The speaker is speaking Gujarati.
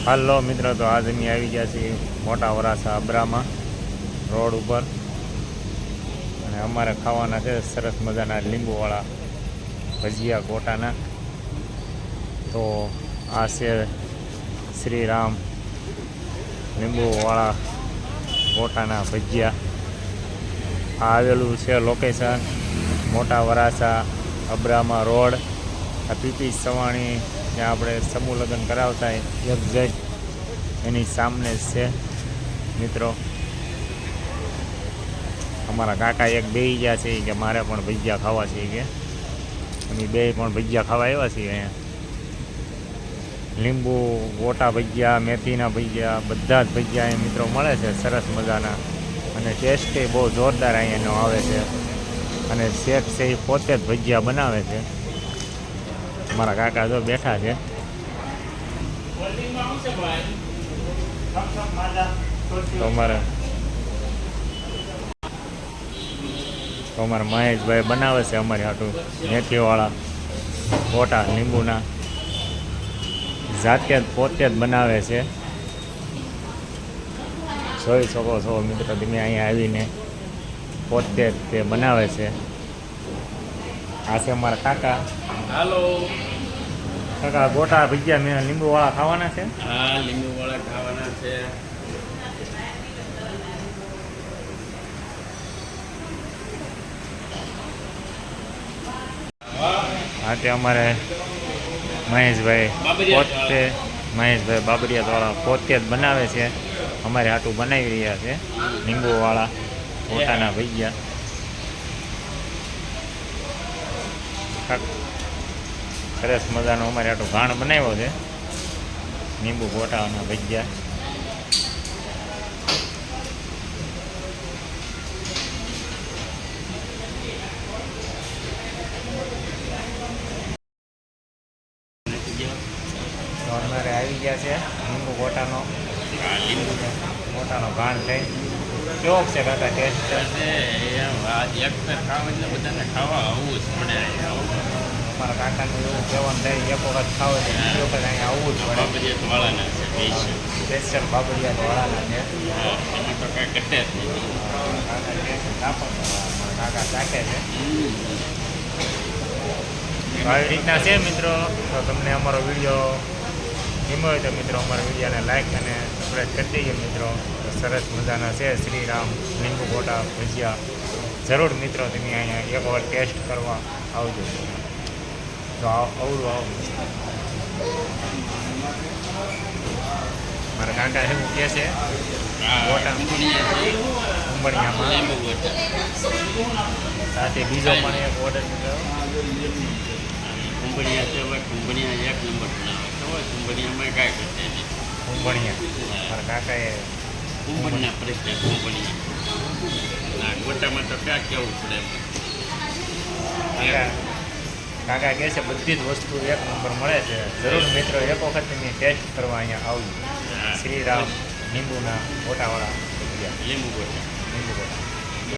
હાલો મિત્રો, તો આજ અમે આવી ગયા છીએ મોટા વરાસા અબ્રામાં રોડ ઉપર, અને અમારે ખાવાના છે સરસ મજાના લીંબુવાળા ભજીયા ગોટાના. તો આ છે શ્રીરામ લીંબુવાળા ગોટાના ભજીયા. આ આવેલું છે લોકેશન મોટા વરાસા અબ્રામા રોડ. આ પીપી સવાણી જ્યાં આપણે સમૂહ લગ્ન કરાવતા એક્ઝેક્ટ એની સામને જ છે મિત્રો. અમારા કાકા એક બેસી ગયા છે કે મારે પણ ભજીયા ખાવા છે કે અમે બે પણ ભજીયા ખાવા આવ્યા છીએ અહીંયા. લીંબુ ગોટા ભજીયા, મેથીના ભજીયા, બધા જ ભજીયા અહીંયા મિત્રો મળે છે સરસ મજાના, અને ટેસ્ટ બહુ જોરદાર અહીંયાનો આવે છે. અને શેઠ છે એ પોતે જ ભજીયા બનાવે છે. મારા કાકા જો બેઠા છે. તો અમારા મહેશભાઈ બનાવે છે અમારી હાટું મેથીવાળા ગોટા લીંબુના. જાતે જ પોતે જ બનાવે છે. જોઈ શકો છો મિત્રો તમે અહીંયા આવીને પોતે જ તે બનાવે છે. આ છે અમારા કાકા. હાલો કાકા, ગોટા ભજીયા મેં લીંબુવાળા ખાવાના છે? હા, લીંબુવાળા ખાવાના છે. હા, તે અમારે મહેશભાઈ બાબરિયાવાળા પોતે જ બનાવે છે. અમારે હાટું બનાવી રહ્યા છે લીંબુવાળા ગોટાના ભજીયા. સરસ મજાનો અમારે આટલું ઘાણ બનાવ્યો છે લીંબુ ગોટાના ભજીયા. અમારે આવી ગયા છે લીંબુ ગોટાનો ઘાણ થઈ. કેવો છે કાકા ટેસ્ટ? એક ફેર ખાવ એટલે બધાને ખાવા આવવું જ પડે. મારા કાકાનું એવું કહેવાનું થાય, એક વખત ખાવ એટલે બીજી વખત અહીંયા આવવું જ પડે. બાબરિયા વાળાના છે, સ્પેશિયલ બાબરિયા વાળાના છે. એમાં તો કાંઈ ઘટે જ નહીં. કાકા ચાખે છે. આવી રીતના છે મિત્રો. તો તમને અમારો વિડીયો ગમ્યો હોય તો મિત્રો અમારા વિડીયોને લાઈક અને સબસ્ક્રાઈબ કરી દઈએ મિત્રો. સરસ મજાના છે શ્રીરામ લીંબુ ગોટા ભજીયા. જરૂર મિત્રો તમે અહીંયા એક વાર ટેસ્ટ કરવા આવજો. તો અવળું આવું મારા કાકા એવું કહે છે ગોટા કુંબળિયામાં. સાથે બીજો પણ એક ઓર્ડર કર્યો. કુંબળિયા છે, કુંબળિયા એક નંબર બનાવે. ખબર કુંબળિયામાં કાંઈ ઘટે નહીં. કુંબળિયા મારા કાકાએ કુંબળના પ્રશ્ન કુંબળિયા ગોટામાં તો ક્યાં કેવું પડે. કાકા કહે છે બધી જ વસ્તુ એક નંબર મળે છે. જરૂર મિત્રો એક વખત તમે ટેસ્ટ કરવા અહીંયા આવજો. શ્રીરામ લીંબુના ગોટાવાળા ભજીયા, લીંબુ ગોટા. લીંબુ ગોટા.